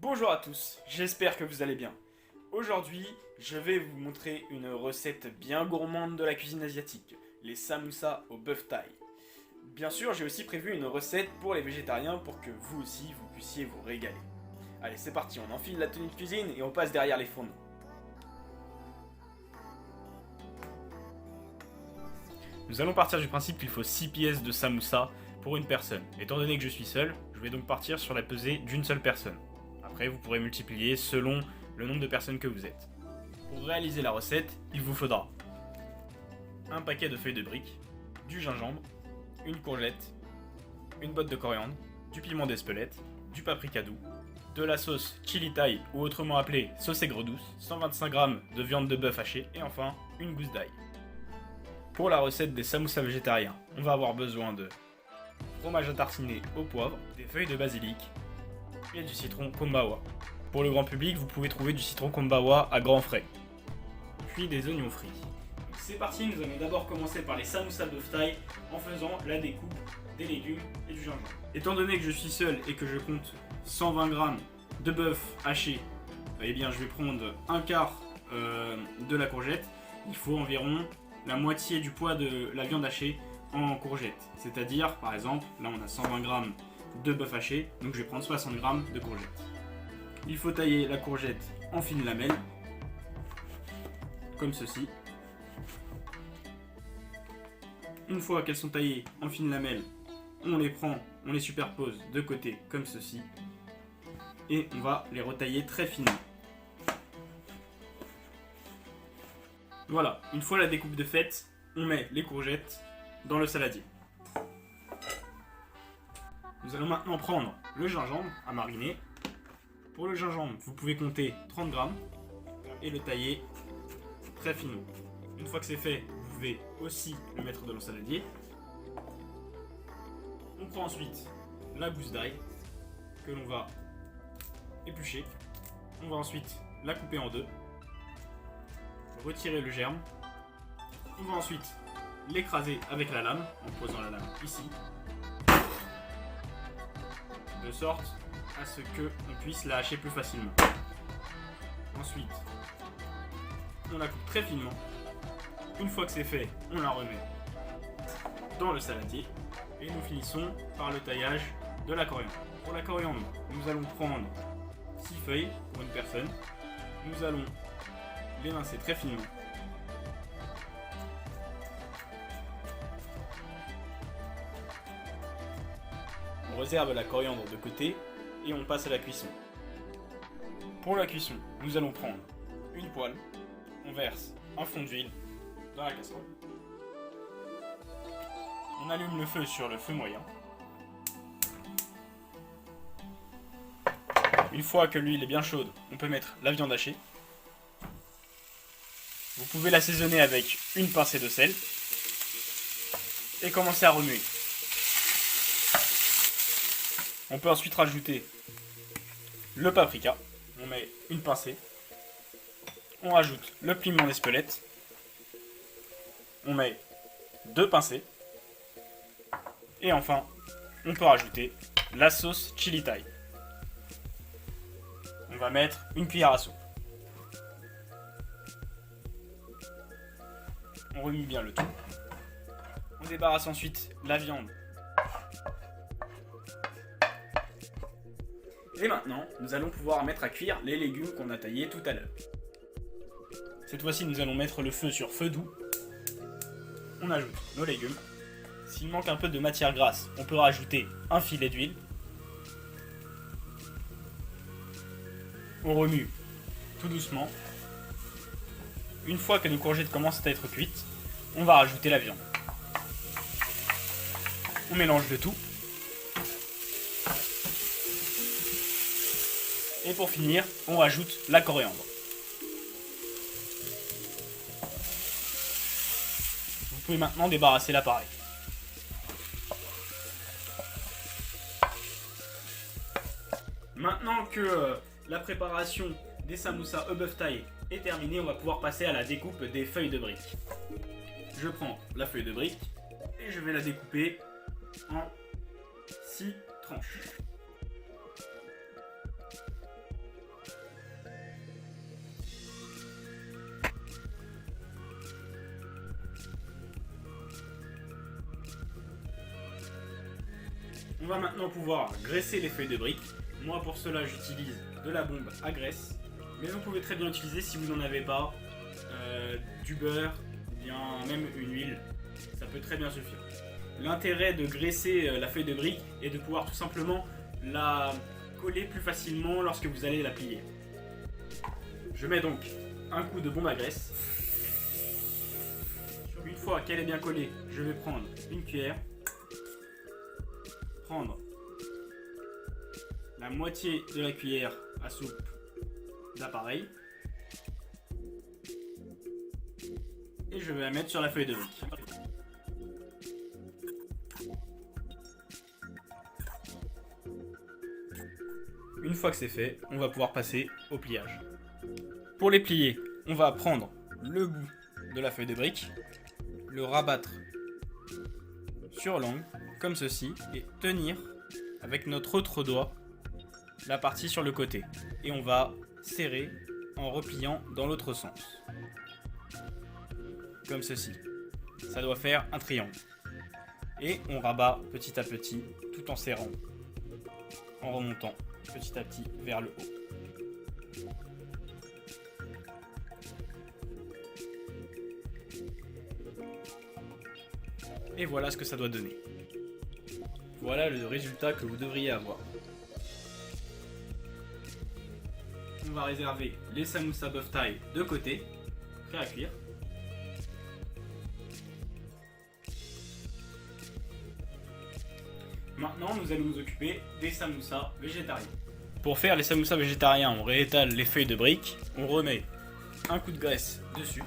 Bonjour à tous, j'espère que vous allez bien. Aujourd'hui, je vais vous montrer une recette bien gourmande de la cuisine asiatique, les samoussas au bœuf thaï. Bien sûr, j'ai aussi prévu une recette pour les végétariens pour que vous aussi, vous puissiez vous régaler. Allez, c'est parti, on enfile la tenue de cuisine et on passe derrière les fourneaux. Nous allons partir du principe qu'il faut 6 pièces de samoussa pour une personne. Étant donné que je suis seul, je vais donc partir sur la pesée d'une seule personne. Après, vous pourrez multiplier selon le nombre de personnes que vous êtes. Pour réaliser la recette, il vous faudra un paquet de feuilles de briques, du gingembre, une courgette, une botte de coriandre, du piment d'Espelette, du paprika doux, de la sauce chili thaï ou autrement appelée sauce aigre douce, 125 g de viande de bœuf hachée et enfin une gousse d'ail. Pour la recette des samoussas végétariens, on va avoir besoin de fromage à tartiner au poivre, des feuilles de basilic et du citron kombawa. Pour le grand public, vous pouvez trouver du citron kombawa à grands frais. Puis des oignons frits. C'est parti, nous allons d'abord commencer par les samoussas bœuf thaï en faisant la découpe des légumes et du gingembre. Étant donné que je suis seul et que je compte 120 g de bœuf haché, eh bien je vais prendre un quart de la courgette. Il faut environ la moitié du poids de la viande hachée en courgette. C'est-à-dire, par exemple, là on a 120 g de bœuf haché, donc je vais prendre 60 g de courgette. Il faut tailler la courgette en fines lamelles, comme ceci. Une fois qu'elles sont taillées en fines lamelles, on les prend, on les superpose de côté, comme ceci. Et on va les retailler très finement. Voilà, une fois la découpe de faite, on met les courgettes dans le saladier. Nous allons maintenant prendre le gingembre à mariner. Pour le gingembre, vous pouvez compter 30 g et le tailler très finement. Une fois que c'est fait, vous pouvez aussi le mettre dans le saladier. On prend ensuite la gousse d'ail que l'on va éplucher. On va ensuite la couper en deux. Retirer le germe. On va ensuite l'écraser avec la lame en posant la lame ici, de sorte à ce qu'on puisse la hacher plus facilement. Ensuite, on la coupe très finement. Une fois que c'est fait, on la remet dans le saladier et nous finissons par le taillage de la coriandre. Pour la coriandre, nous allons prendre 6 feuilles pour une personne. Nous allons l'émincer très finement. On réserve la coriandre de côté et on passe à la cuisson. Pour la cuisson, nous allons prendre une poêle, on verse un fond d'huile dans la casserole. On allume le feu sur le feu moyen. Une fois que l'huile est bien chaude, on peut mettre la viande hachée. Vous pouvez l'assaisonner avec une pincée de sel et commencer à remuer. On peut ensuite rajouter le paprika. On met une pincée. On rajoute le piment d'Espelette. On met 2 pincées. Et enfin, on peut rajouter la sauce chili thaï. On va mettre une cuillère à soupe. On remue bien le tout. On débarrasse ensuite la viande. Et maintenant, nous allons pouvoir mettre à cuire les légumes qu'on a taillés tout à l'heure. Cette fois-ci, nous allons mettre le feu sur feu doux. On ajoute nos légumes. S'il manque un peu de matière grasse, on peut rajouter un filet d'huile. On remue tout doucement. Une fois que nos courgettes commencent à être cuites, on va rajouter la viande. On mélange le tout. Et pour finir, on rajoute la coriandre. Vous pouvez maintenant débarrasser l'appareil. Maintenant que la préparation des samoussas au bœuf thaï est terminée, on va pouvoir passer à la découpe des feuilles de briques. Je prends la feuille de brique et je vais la découper en 6 tranches. On va maintenant pouvoir graisser les feuilles de briques. Moi pour cela j'utilise de la bombe à graisse, mais vous pouvez très bien utiliser si vous n'en avez pas du beurre ou bien même une huile, ça peut très bien suffire. L'intérêt de graisser la feuille de brique est de pouvoir tout simplement la coller plus facilement lorsque vous allez la plier. Je mets donc un coup de bombe à graisse. Une fois qu'elle est bien collée, je vais prendre une cuillère, prendre la moitié de la cuillère à soupe d'appareil et je vais la mettre sur la feuille de brique. Une fois que c'est fait, on va pouvoir passer au pliage. Pour les plier, on va prendre le bout de la feuille de brique, le rabattre sur l'angle, comme ceci, et tenir avec notre autre doigt la partie sur le côté. Et on va serrer en repliant dans l'autre sens. Comme ceci. Ça doit faire un triangle. Et on rabat petit à petit, tout en serrant, en remontant petit à petit vers le haut. Et voilà ce que ça doit donner. Voilà le résultat que vous devriez avoir. On va réserver les samoussas bœuf thaï de côté, prêts à cuire. Maintenant, nous allons nous occuper des samoussas végétariens. Pour faire les samoussas végétariens, on réétale les feuilles de briques, on remet un coup de graisse dessus.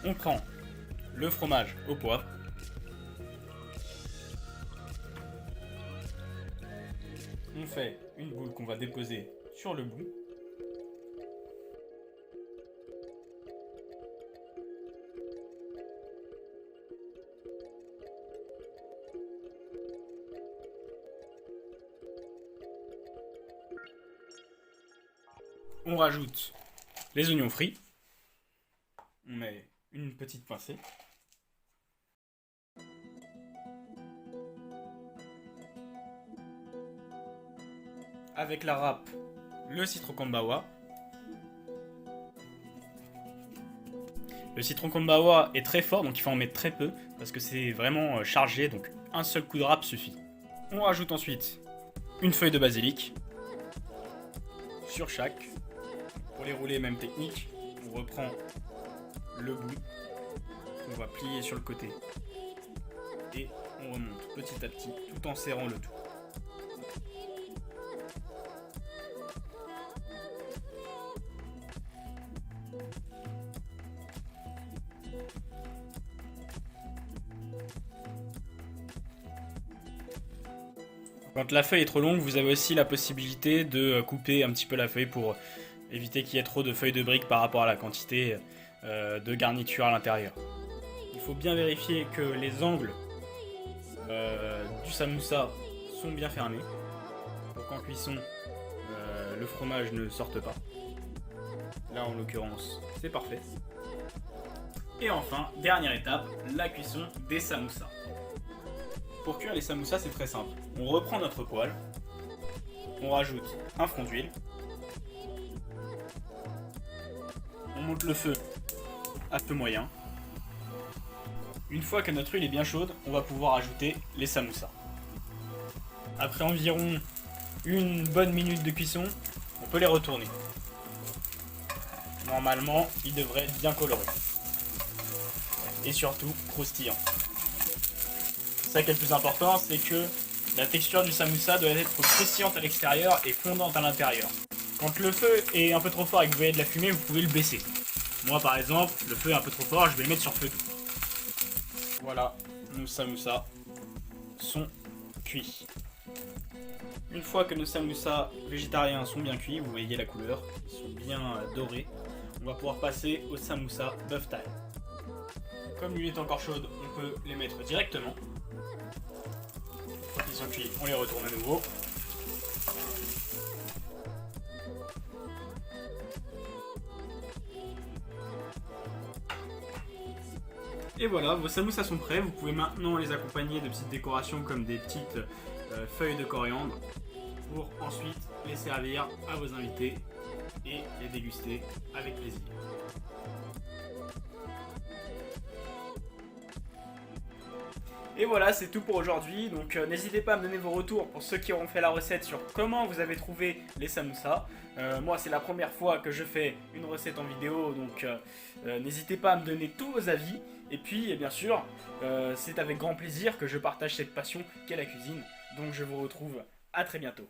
On prend le fromage au poivre. On fait une boule qu'on va déposer sur le bout. On rajoute les oignons frits. On met une petite pincée. Avec la râpe, le citron kombawa. Le citron kombawa est très fort, donc il faut en mettre très peu, parce que c'est vraiment chargé, donc un seul coup de râpe suffit. On rajoute ensuite une feuille de basilic sur chaque. Pour les rouler, même technique, on reprend le bout, on va plier sur le côté et on remonte petit à petit tout en serrant le tout. Quand la feuille est trop longue, vous avez aussi la possibilité de couper un petit peu la feuille pour éviter qu'il y ait trop de feuilles de briques par rapport à la quantité de garniture à l'intérieur. Il faut bien vérifier que les angles du samoussa sont bien fermés pour qu'en cuisson le fromage ne sorte pas. Là en l'occurrence c'est parfait. Et enfin, dernière étape, la cuisson des samoussas. Pour cuire les samoussas c'est très simple. On reprend notre poêle, on rajoute un fond d'huile, on monte le feu à feu moyen. Une fois que notre huile est bien chaude, on va pouvoir ajouter les samoussas. Après environ une bonne minute de cuisson, on peut les retourner. Normalement, ils devraient être bien colorés. Et surtout, croustillants. Ça qui est le plus important, c'est que la texture du samoussa doit être croustillante à l'extérieur et fondante à l'intérieur. Quand le feu est un peu trop fort et que vous voyez de la fumée, vous pouvez le baisser. Moi par exemple, le feu est un peu trop fort, je vais le mettre sur feu doux. Voilà, nos samoussas sont cuits. Une fois que nos samoussas végétariens sont bien cuits, vous voyez la couleur, ils sont bien dorés, on va pouvoir passer aux samoussas bœuf thaï. Comme l'huile est encore chaude, on peut les mettre directement. Une fois qu'ils sont cuits, on les retourne à nouveau. Et voilà, vos samoussas sont prêts. Vous pouvez maintenant les accompagner de petites décorations comme des petites feuilles de coriandre pour ensuite les servir à vos invités et les déguster avec plaisir. Et voilà, c'est tout pour aujourd'hui. Donc n'hésitez pas à me donner vos retours pour ceux qui auront fait la recette sur comment vous avez trouvé les samoussas. Moi, c'est la première fois que je fais une recette en vidéo, donc n'hésitez pas à me donner tous vos avis. Et puis, bien sûr, c'est avec grand plaisir que je partage cette passion qu'est la cuisine. Donc je vous retrouve à très bientôt.